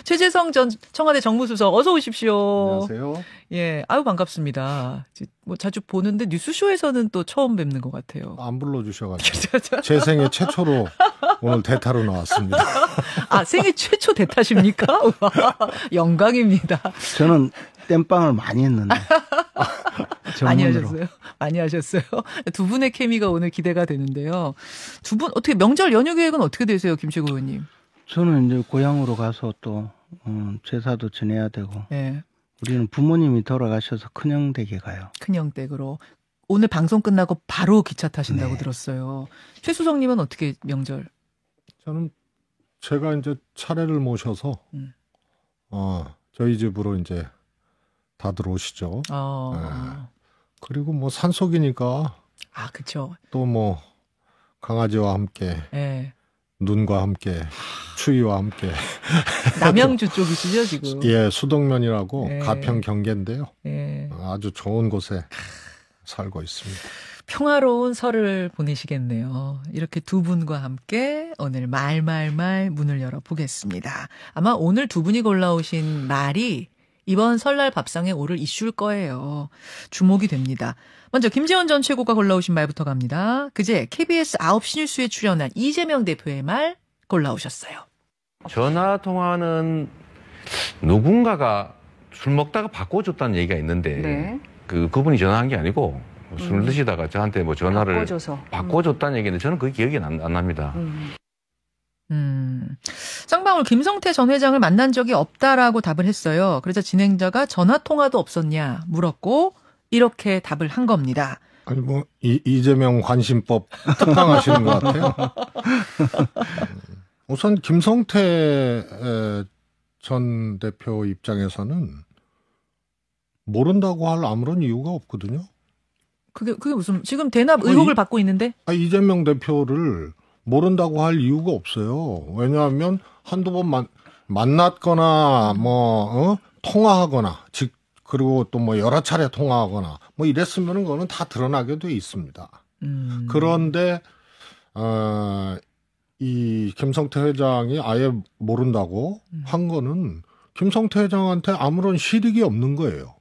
최재성 전 청와대 정무수석 어서 오십시오. 안녕하세요. 예, 아유 반갑습니다. 뭐 자주 보는데 뉴스쇼에서는 또 처음 뵙는 것 같아요. 안 불러주셔가지고 제 생애 최초로 오늘 대타로 나왔습니다. 아, 생애 최초 대타십니까? 우와, 영광입니다. 저는 땜빵을 많이 했는데. 많이 하셨어요? 많이 하셨어요? 두 분의 케미가 오늘 기대가 되는데요. 두 분 어떻게 명절 연휴 계획은 어떻게 되세요, 김최고 의원님? 저는 이제 고향으로 가서 또 제사도 지내야 되고. 네. 우리는 부모님이 돌아가셔서 큰형댁에 가요. 큰형댁으로. 오늘 방송 끝나고 바로 기차 타신다고 네. 들었어요. 최수성님은 어떻게 명절? 저는 제가 이제 차례를 모셔서 저희 집으로 이제 다들 오시죠. 네. 그리고 뭐 산속이니까. 아, 그렇죠. 또 뭐 강아지와 함께. 네. 눈과 함께, 추위와 함께. 남양주 쪽이시죠, 지금? 예, 수덕면이라고 네. 가평 경계인데요. 네. 아주 좋은 곳에 살고 있습니다. 평화로운 설을 보내시겠네요. 이렇게 두 분과 함께 오늘 말말말 문을 열어보겠습니다. 아마 오늘 두 분이 골라오신 말이 이번 설날 밥상에 오를 이슈일 거예요. 주목이 됩니다. 먼저 김재원 전 최고가 골라오신 말부터 갑니다. 그제 KBS 9시 뉴스에 출연한 이재명 대표의 말 골라오셨어요. 전화 통화는 누군가가 술 먹다가 바꿔줬다는 얘기가 있는데 네. 그분이 전화한 게 아니고 술 드시다가 저한테 뭐 전화를 바꿔줬다는 얘기인데 저는 그게 기억이 안 납니다. 쌍방울 김성태 전 회장을 만난 적이 없다라고 답을 했어요. 그래서 진행자가 전화 통화도 없었냐 물었고 이렇게 답을 한 겁니다. 아니 뭐 이재명 관심법 특강하시는 것 같아요. 우선 김성태 전 대표 입장에서는 모른다고 할 아무런 이유가 없거든요. 그게 무슨 지금 대납 의혹을 받고 있는데? 이재명 대표를 모른다고 할 이유가 없어요. 왜냐하면 한두 번 만났거나 통화하거나 그리고 또 뭐 여러 차례 통화하거나 뭐 이랬으면은 그거는 다 드러나게 돼 있습니다. 그런데 이 김성태 회장이 아예 모른다고 한 거는 김성태 회장한테 아무런 실익이 없는 거예요.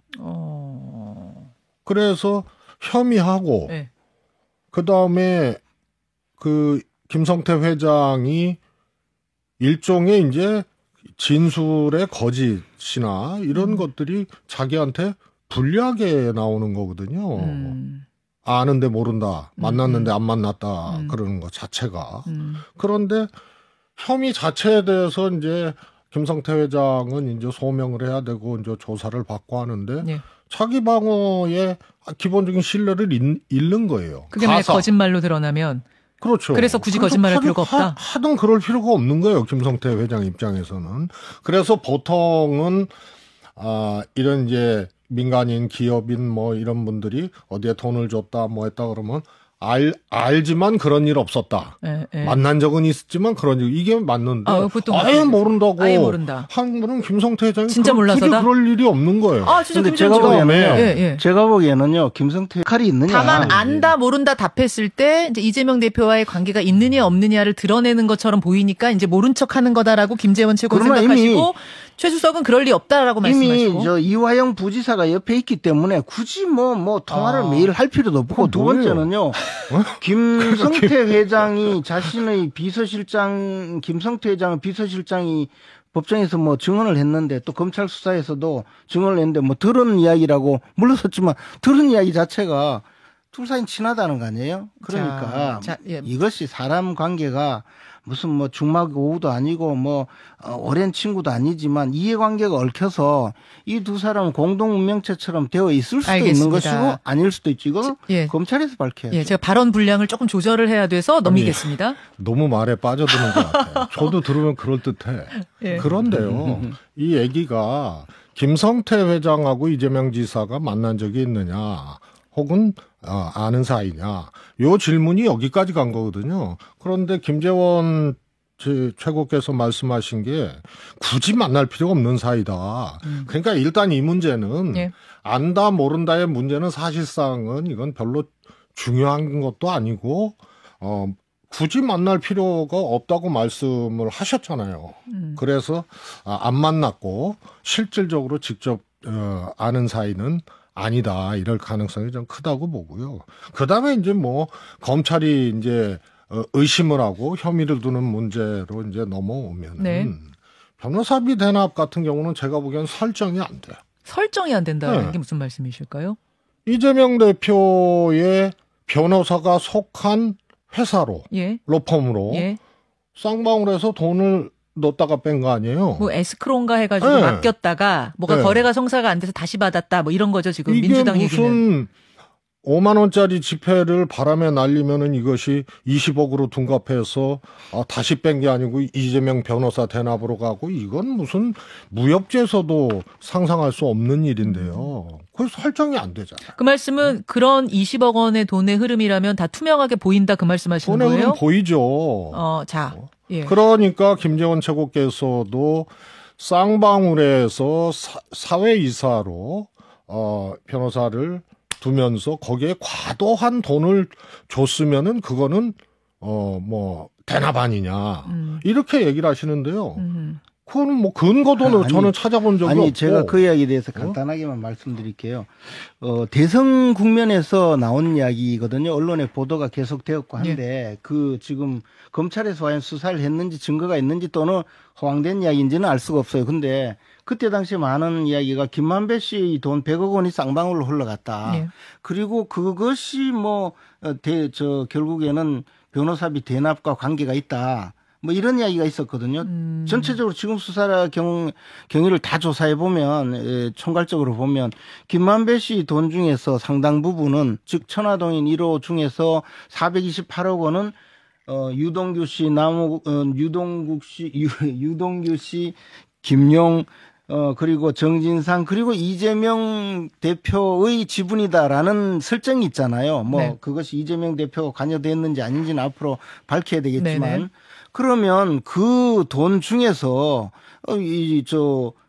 그래서 혐의하고 네. 그다음에 그 김성태 회장이 일종의 이제 진술의 거짓이나 이런 것들이 자기한테 불리하게 나오는 거거든요. 아는데 모른다, 만났는데 안 만났다 그러는 것 자체가. 그런데 혐의 자체에 대해서 이제 김성태 회장은 이제 소명을 해야 되고 이제 조사를 받고 하는데 네. 자기 방어에 기본적인 신뢰를 잃는 거예요. 그게 만약 거짓말로 드러나면. 그렇죠. 그래서 굳이 거짓말할 필요가 없다. 하등 그럴 필요가 없는 거예요. 김성태 회장 입장에서는. 그래서 보통은 이런 이제 민간인, 기업인 뭐 이런 분들이 어디에 돈을 줬다 뭐 했다 그러면 알지만 그런 일 없었다. 만난 적은 있었지만 그런 일 이게 맞는데 아예 모른다고 아예 모른다. 한 분은 김성태 회장이 진짜 몰라서다? 그럴 일이 없는 거예요. 진짜 근데 제가 보기에는요 김성태 칼이 있느냐. 다만 안다 모른다 답했을 때 이제 이재명 대표와의 관계가 있느냐 없느냐를 드러내는 것처럼 보이니까 이제 모른 척하는 거다라고 김재원 최고 생각하시고 최수석은 그럴 리 없다라고 말씀하시고. 이미 저 이화영 부지사가 옆에 있기 때문에 굳이 뭐 통화를 매일 할 필요도 없고 두 번째는요. 김성태 회장이 자신의 비서실장 김성태 회장의 비서실장이 법정에서 뭐 증언을 했는데 또 검찰 수사에서도 증언을 했는데 뭐 들은 이야기라고 물러섰지만 들은 이야기 자체가 둘 사이는 친하다는 거 아니에요? 그러니까 이것이 사람 관계가 무슨 뭐 중막 오후도 아니고 뭐 오랜 친구도 아니지만 이해관계가 얽혀서 이 두 사람은 공동 운명체처럼 되어 있을 수도 있는 것이고 아닐 수도 있지. 이건 검찰에서 밝혀야죠. 제가 발언 분량을 조금 조절을 해야 돼서 넘기겠습니다. 너무 말에 빠져드는 것 같아요. 저도 들으면 그럴듯해. 그런데요. 이 얘기가 김성태 회장하고 이재명 지사가 만난 적이 있느냐 혹은 아는 사이냐 요 질문이 여기까지 간 거거든요. 그런데 김재원 최고께서 말씀하신 게 굳이 만날 필요가 없는 사이다. 그러니까 일단 이 문제는 안다 모른다의 문제는 사실상은 이건 별로 중요한 것도 아니고 굳이 만날 필요가 없다고 말씀을 하셨잖아요. 그래서 안 만났고 실질적으로 직접 아는 사이는 아니다. 이럴 가능성이 좀 크다고 보고요. 그다음에 이제 뭐 검찰이 이제 의심을 하고 혐의를 두는 문제로 이제 넘어오면은 네. 변호사비 대납 같은 경우는 제가 보기엔 설정이 안 돼요. 설정이 안 된다는 네. 게 무슨 말씀이실까요? 이재명 대표의 변호사가 속한 회사로, 예. 로펌으로 예. 쌍방울에서 돈을 넣었다가 뺀 거 아니에요? 뭐 에스크로인가 해가지고 네. 맡겼다가 뭐가 네. 거래가 성사가 안 돼서 다시 받았다 뭐 이런 거죠 지금 이게 민주당 무슨 얘기는. 5만 원짜리 지폐를 바람에 날리면은 이것이 20억으로 둔갑해서 다시 뺀 게 아니고 이재명 변호사 대납으로 가고 이건 무슨 무협지에서도 상상할 수 없는 일인데요. 그래서 설정이 안 되잖아요. 그 말씀은 그런 20억 원의 돈의 흐름이라면 다 투명하게 보인다 그 말씀하시는 돈의 거예요? 흐름 보이죠. 자, 예. 그러니까 김재원 최고께서도 쌍방울에서 사회이사로 변호사를 두면서 거기에 과도한 돈을 줬으면은 그거는 뭐 대납 아니냐 이렇게 얘기를 하시는데요. 그거는 뭐 근거도 저는 찾아본 적이 없고. 제가 그 이야기에 대해서 간단하게만 말씀드릴게요. 대선 국면에서 나온 이야기거든요. 언론에 보도가 계속되었고 한데 그 지금 검찰에서 과연 수사를 했는지 증거가 있는지 또는 허황된 이야기인지는 알 수가 없어요. 근데 그때 당시 많은 이야기가 김만배 씨 돈 100억 원이 쌍방울로 흘러갔다. 예. 그리고 그것이 결국에는 변호사비 대납과 관계가 있다. 뭐 이런 이야기가 있었거든요. 전체적으로 지금 수사 경위를 다 조사해 보면 총괄적으로 보면 김만배 씨 돈 중에서 상당 부분은 즉 천화동인 1호 중에서 428억 원은 유동규 씨, 유동규 씨, 김용 그리고 정진상 그리고 이재명 대표의 지분이다라는 설정이 있잖아요. 뭐 네. 그것이 이재명 대표가 관여됐는지 아닌지는 앞으로 밝혀야 되겠지만 네네. 그러면 그 돈 중에서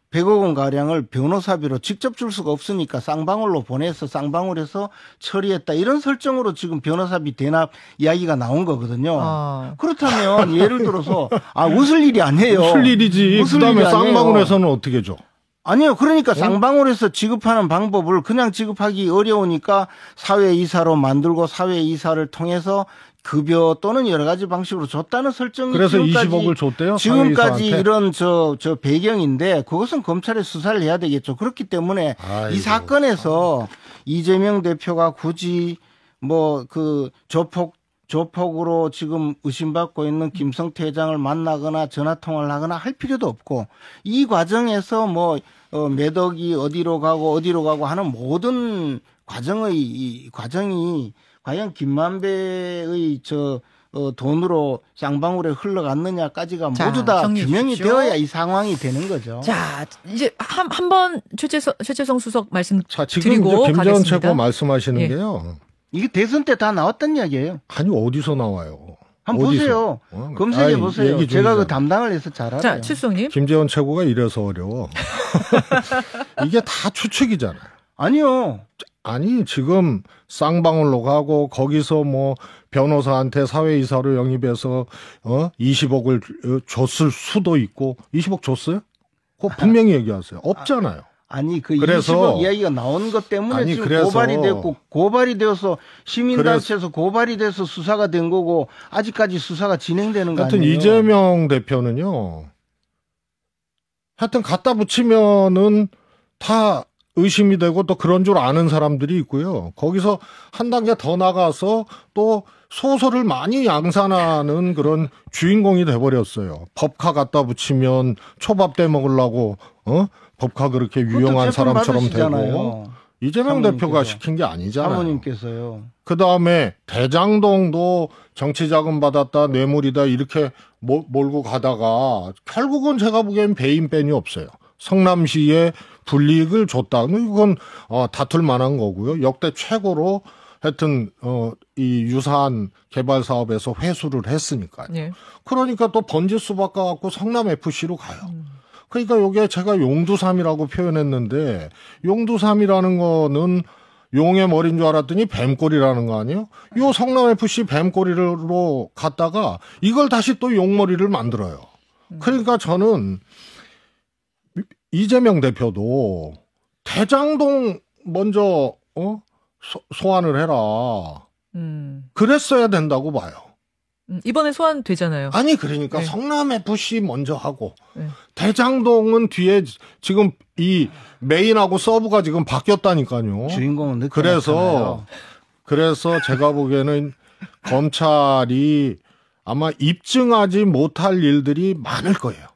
100억 원 가량을 변호사비로 직접 줄 수가 없으니까 쌍방울로 보내서 쌍방울에서 처리했다. 이런 설정으로 지금 변호사비 대납 이야기가 나온 거거든요. 그렇다면 예를 들어서 웃을 일이 아니에요. 웃을 일이지. 그다음에 쌍방울에서는 어떻게 줘? 아니요. 그러니까 쌍방울에서 지급하는 방법을 그냥 지급하기 어려우니까 사회이사로 만들고 사회이사를 통해서 급여 또는 여러 가지 방식으로 줬다는 설정이 그래서 20억을 줬대요? 지금까지 이런 배경인데 그것은 검찰에 수사를 해야 되겠죠. 그렇기 때문에 이 사건에서 이재명 대표가 굳이 조폭으로 지금 의심받고 있는 김성태 회장을 만나거나 전화통화를 하거나 할 필요도 없고 이 과정에서 몇 억이 어디로 가고 하는 모든 과정이 과연 김만배의 돈으로 쌍방울에 흘러갔느냐까지가 모두 다 규명이 되어야 이 상황이 되는 거죠. 자, 이제 한번 최재성 수석 말씀 지금 드리고 김재원 가겠습니다. 최고 말씀하시는 게요. 이게 대선 때 다 나왔던 이야기예요. 아니 어디서 나와요? 한번 보세요. 검색해 보세요. 제가 그 담당을 해서 잘 알아요. 자, 칠수님. 김재원 최고가 이래서 어려워. 이게 다 추측이잖아요. 아니요. 아니 지금 쌍방울로 가고 거기서 변호사한테 사회이사로 영입해서 20억을 줬을 수도 있고 20억 줬어요? 그거 분명히 얘기하세요. 없잖아요. 아니 그래서 20억 이야기가 나온 것 때문에 지금 고발이 됐고 고발이 되어서 시민단체에서 고발이 돼서 수사가 된 거고 아직까지 수사가 진행되는 거 아니에요? 하여튼 이재명 대표는요. 하여튼 갖다 붙이면은 다 의심이 되고 또 그런 줄 아는 사람들이 있고요. 거기서 한 단계 더 나가서 또 소설을 많이 양산하는 그런 주인공이 돼버렸어요. 법카 갖다 붙이면 초밥 때 먹으려고 법카 그렇게 유용한 사람처럼 되고 이재명 대표가 시킨 게 아니잖아요. 사모님께서요. 그다음에 대장동도 정치자금 받았다 뇌물이다 이렇게 몰고 가다가 결국은 제가 보기엔 배임뺀이 없어요. 성남시에 불이익을 줬다. 이건 다툴 만한 거고요. 역대 최고로 하여튼 이 유사한 개발 사업에서 회수를 했으니까요. 네. 그러니까 또 번지수 바꿔갖고 성남 FC로 가요. 그러니까 이게 제가 용두삼이라고 표현했는데 용두삼이라는 거는 용의 머리인 줄 알았더니 뱀꼬리라는 거 아니에요? 요 성남FC 뱀꼬리로 갔다가 이걸 다시 또 용머리를 만들어요. 그러니까 저는 이재명 대표도 대장동 먼저 소환을 해라. 그랬어야 된다고 봐요. 이번에 소환되잖아요. 아니 그러니까 네. 성남FC 먼저 하고 네. 대장동은 뒤에 지금 이 메인하고 서브가 지금 바뀌었다니까요. 주인공은 늦게 그래서 제가 보기에는 검찰이 아마 입증하지 못할 일들이 많을 거예요.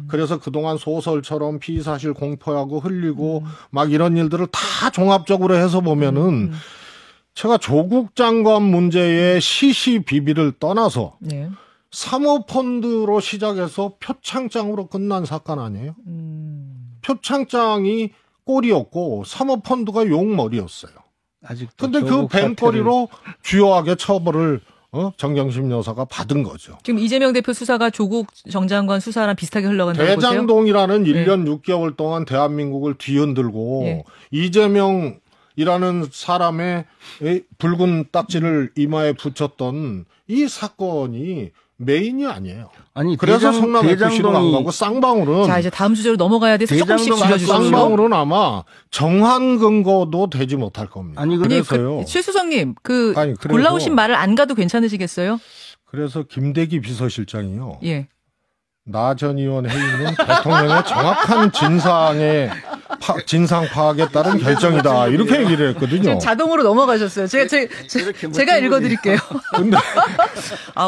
그래서 그동안 소설처럼 피의사실 공표하고 흘리고 막 이런 일들을 다 종합적으로 해서 보면은 제가 조국 장관 문제의 시시비비를 떠나서 네. 사모펀드로 시작해서 표창장으로 끝난 사건 아니에요? 표창장이 꼴이었고 사모펀드가 용머리였어요. 근데 그 뱀거리로 주요하게 처벌을 정경심 여사가 받은 거죠. 지금 이재명 대표 수사가 조국 정 장관 수사랑 비슷하게 흘러간다고 보세요? 대장동이라는 1년 네. 6개월 동안 대한민국을 뒤흔들고 네. 이재명이라는 사람의 붉은 딱지를 이마에 붙였던 이 사건이 메인이 아니에요. 아니 그래서 성남FC로 간 거고 쌍방울은 자 이제 다음 주제로 넘어가야 돼서 조금씩 줄여주시죠. 쌍방울은 아마 정황 근거도 되지 못할 겁니다. 아니 그래서요. 최수성님 골라오신 말을 안 가도 괜찮으시겠어요? 그래서 김대기 비서실장이요. 예. 나 전 의원 회의는 대통령의 정확한 진상 파악에 따른 결정이다. 이렇게 얘기를 했거든요. 지금 자동으로 넘어가셨어요. 제가 읽어드릴게요. 근데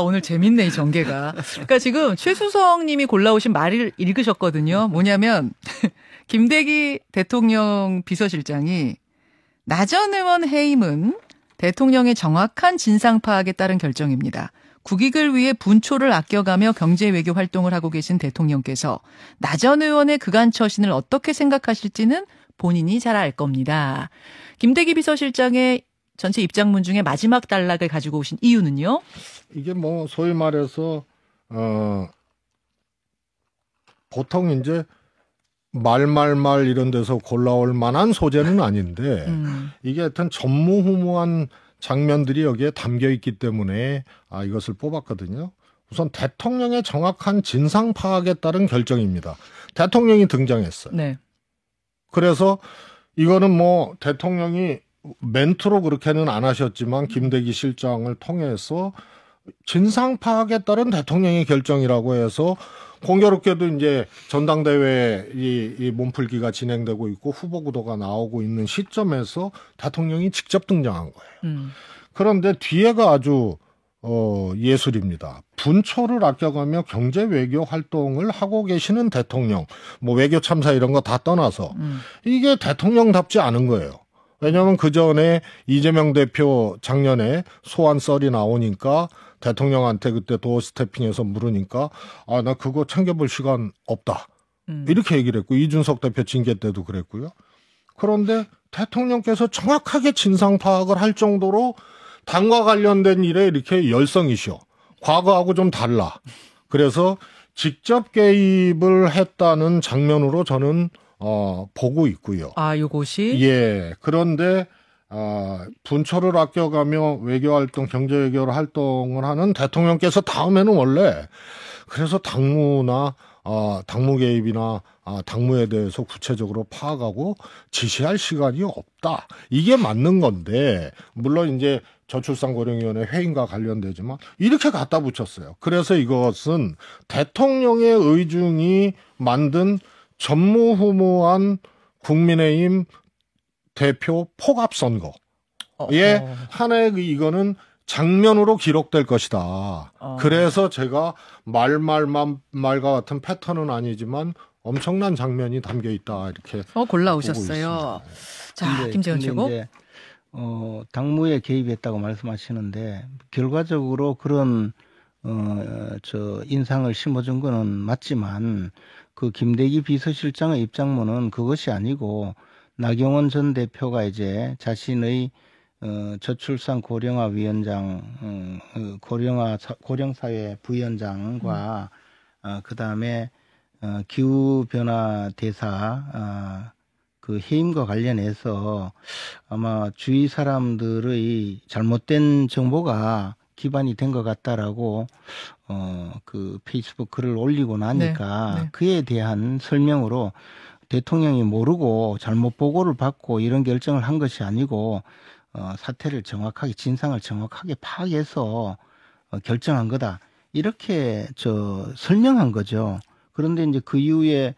오늘 재밌네, 이 전개가. 그러니까 지금 최수성 님이 골라오신 말을 읽으셨거든요. 뭐냐면, 김대기 대통령 비서실장이 나 전 의원 해임은 대통령의 정확한 진상 파악에 따른 결정입니다. 국익을 위해 분초를 아껴가며 경제 외교 활동을 하고 계신 대통령께서 나 전 의원의 그간 처신을 어떻게 생각하실지는 본인이 잘 알 겁니다. 김대기 비서실장의 전체 입장문 중에 마지막 단락을 가지고 오신 이유는요? 이게 뭐 소위 말해서 보통 이제 말 이런 데서 골라올 만한 소재는 아닌데 이게 하여튼 전무후무한 장면들이 여기에 담겨 있기 때문에 이것을 뽑았거든요. 우선 대통령의 정확한 진상 파악에 따른 결정입니다. 대통령이 등장했어요. 네. 그래서 이거는 뭐 대통령이 멘트로 그렇게는 안 하셨지만 김대기 실장을 통해서 진상 파악에 따른 대통령의 결정이라고 해서 공교롭게도 이제 전당대회 이 몸풀기가 진행되고 있고 후보 구도가 나오고 있는 시점에서 대통령이 직접 등장한 거예요. 그런데 뒤에가 아주 예술입니다. 분초를 아껴가며 경제 외교 활동을 하고 계시는 대통령, 뭐 외교 참사 이런 거 다 떠나서 이게 대통령답지 않은 거예요. 왜냐하면 그 전에 이재명 대표 작년에 소환 썰이 나오니까 대통령한테 그때 도어 스태핑해서 물으니까 나 그거 챙겨볼 시간 없다. 이렇게 얘기를 했고 이준석 대표 징계 때도 그랬고요. 그런데 대통령께서 정확하게 진상 파악을 할 정도로 당과 관련된 일에 이렇게 열성이셔. 과거하고 좀 달라. 그래서 직접 개입을 했다는 장면으로 저는 보고 있고요. 요것이? 예. 그런데 분초를 아껴가며 외교활동, 경제외교 활동을 하는 대통령께서 다음에는 원래 그래서 당무나 당무 개입이나 당무에 대해서 구체적으로 파악하고 지시할 시간이 없다. 이게 맞는 건데 물론 이제 저출산고령위원회 회의과 관련되지만 이렇게 갖다 붙였어요. 그래서 이것은 대통령의 의중이 만든 전무후무한 국민의힘 대표 포갑선거. 하나의 이거는 장면으로 기록될 것이다. 그래서 제가 말과 같은 패턴은 아니지만 엄청난 장면이 담겨 있다. 이렇게 골라오셨어요. 자, 김재원 최고. 당무에 개입했다고 말씀하시는데 결과적으로 그런 인상을 심어준 거는 맞지만 그 김대기 비서실장의 입장문은 그것이 아니고 나경원 전 대표가 이제 자신의 저출산 고령화 위원장, 고령사회 부위원장과 그 다음에 기후변화 대사 그 해임과 관련해서 아마 주위 사람들의 잘못된 정보가 기반이 된 것 같다라고 그 페이스북 글을 올리고 나니까 네. 네. 그에 대한 설명으로 대통령이 모르고 잘못 보고를 받고 이런 결정을 한 것이 아니고 사태를 정확하게 진상을 정확하게 파악해서 결정한 거다. 이렇게 설명한 거죠. 그런데 이제 그 이후에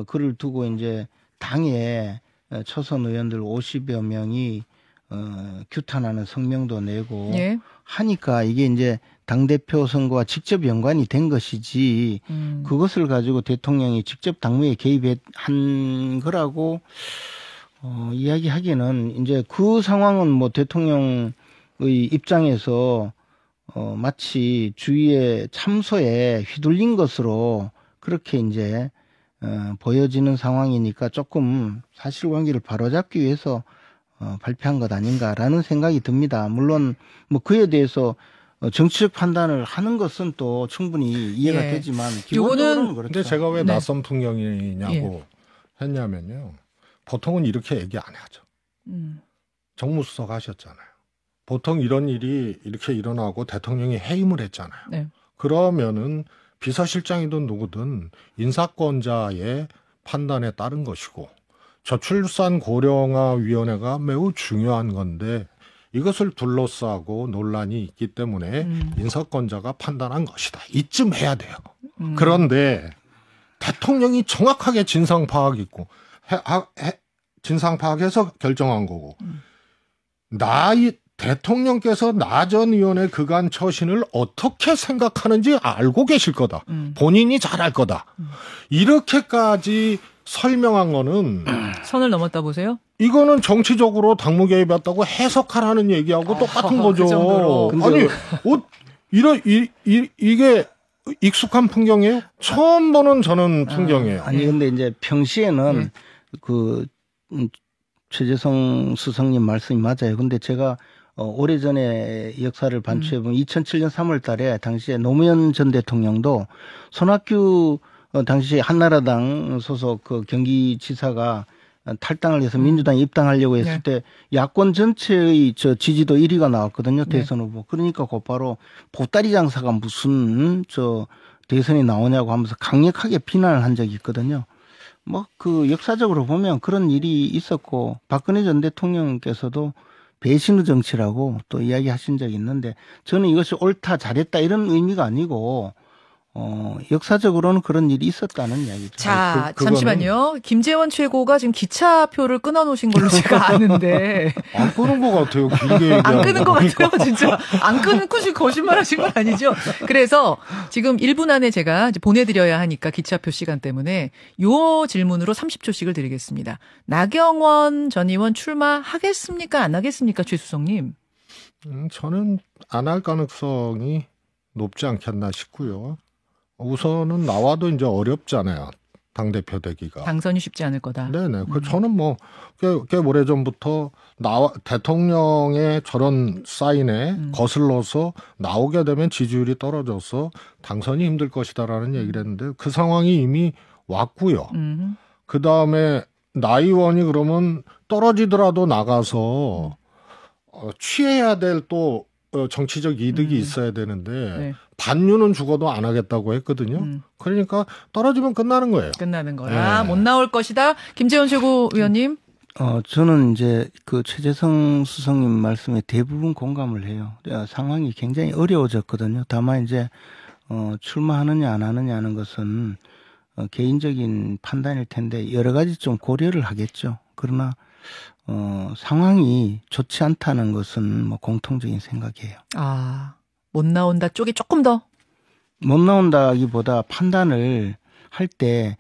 글을 두고 이제 당에 초선 의원들 50여 명이 규탄하는 성명도 내고 예. 하니까 이게 이제 당대표 선거와 직접 연관이 된 것이지 그것을 가지고 대통령이 직접 당무에 개입한 거라고 이야기하기는 이제 그 상황은 뭐 대통령의 입장에서 마치 주위의 참소에 휘둘린 것으로 그렇게 이제 보여지는 상황이니까 조금 사실관계를 바로잡기 위해서 발표한 것 아닌가라는 생각이 듭니다. 물론 뭐 그에 대해서 정치적 판단을 하는 것은 또 충분히 이해가 예. 되지만 기본적으로는 그렇죠. 근데 제가 왜 낯선 풍경이냐고 예. 했냐면요. 보통은 이렇게 얘기 안 하죠. 정무수석 하셨잖아요. 보통 이런 일이 이렇게 일어나고 대통령이 해임을 했잖아요. 네. 그러면은 비서실장이든 누구든 인사권자의 판단에 따른 것이고 저출산 고령화위원회가 매우 중요한 건데 이것을 둘러싸고 논란이 있기 때문에 인사권자가 판단한 것이다. 이쯤 해야 돼요. 그런데 대통령이 정확하게 진상 파악 있고 진상 파악해서 결정한 거고 대통령께서 나 전 의원의 그간 처신을 어떻게 생각하는지 알고 계실 거다. 본인이 잘할 거다. 이렇게까지 설명한 거는 선을 넘었다 보세요? 이거는 정치적으로 당무 개입했다고 해석하라는 얘기하고 똑같은 거죠. 그 아니, 이게 익숙한 풍경이에요? 처음 보는 저는 풍경이에요. 아니 근데 이제 평시에는 최재성 수석님 말씀이 맞아요. 근데 제가 오래전에 역사를 반추해보면 2007년 3월 달에 당시에 노무현 전 대통령도 손학규 당시 한나라당 소속 그 경기지사가 탈당을 해서 민주당에 입당하려고 했을 때 야권 전체의 지지도 1위가 나왔거든요. 대선 후보. 그러니까 곧바로 보따리 장사가 무슨 대선이 나오냐고 하면서 강력하게 비난을 한 적이 있거든요. 뭐 그 역사적으로 보면 그런 일이 있었고 박근혜 전 대통령께서도 배신의 정치라고 또 이야기하신 적이 있는데 저는 이것이 옳다 잘했다 이런 의미가 아니고 역사적으로는 그런 일이 있었다는 이야기죠. 자, 잠시만요. 김재원 최고가 지금 기차표를 끊어놓으신 걸로 제가 아는데. 안 끄는 것 같아요. 길게 안 끄는 것 같아요. 진짜. 안 끊고 거짓말 하신 건 아니죠. 그래서 지금 1분 안에 제가 이제 보내드려야 하니까 기차표 시간 때문에 요 질문으로 30초씩을 드리겠습니다. 나경원 전 의원 출마하겠습니까? 안 하겠습니까? 최수성님. 저는 안 할 가능성이 높지 않겠나 싶고요. 우선은 나와도 이제 어렵잖아요. 당대표 되기가. 당선이 쉽지 않을 거다. 네네. 저는 뭐, 꽤 오래전부터 대통령의 저런 사인에 거슬러서 나오게 되면 지지율이 떨어져서 당선이 힘들 것이다라는 얘기를 했는데 그 상황이 이미 왔고요. 그 다음에 나 의원이 그러면 떨어지더라도 나가서 취해야 될 또 정치적 이득이 있어야 되는데 네. 반류는 죽어도 안 하겠다고 했거든요. 그러니까 떨어지면 끝나는 거예요. 끝나는 거야. 네. 못 나올 것이다. 김재원 최고위원님. 저는 이제 그 최재성 수석님 말씀에 대부분 공감을 해요. 상황이 굉장히 어려워졌거든요. 다만 이제 출마하느냐 안 하느냐 하는 것은 개인적인 판단일 텐데 여러 가지 좀 고려를 하겠죠. 그러나 상황이 좋지 않다는 것은 뭐 공통적인 생각이에요. 못 나온다 쪽이 조금 더? 못 나온다기보다 판단을 할 때,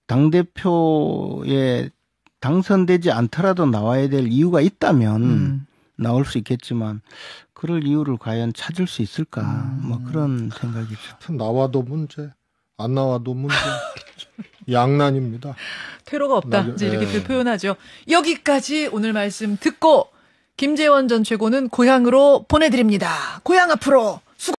당대표에 당선되지 않더라도 나와야 될 이유가 있다면 나올 수 있겠지만, 그럴 이유를 과연 찾을 수 있을까? 뭐 그런 생각이죠. 나와도 문제, 안 나와도 문제. 양난입니다. 퇴로가 없다. 이제 이렇게 표현하죠. 여기까지 오늘 말씀 듣고 김재원 전 최고는 고향으로 보내드립니다. 고향 앞으로.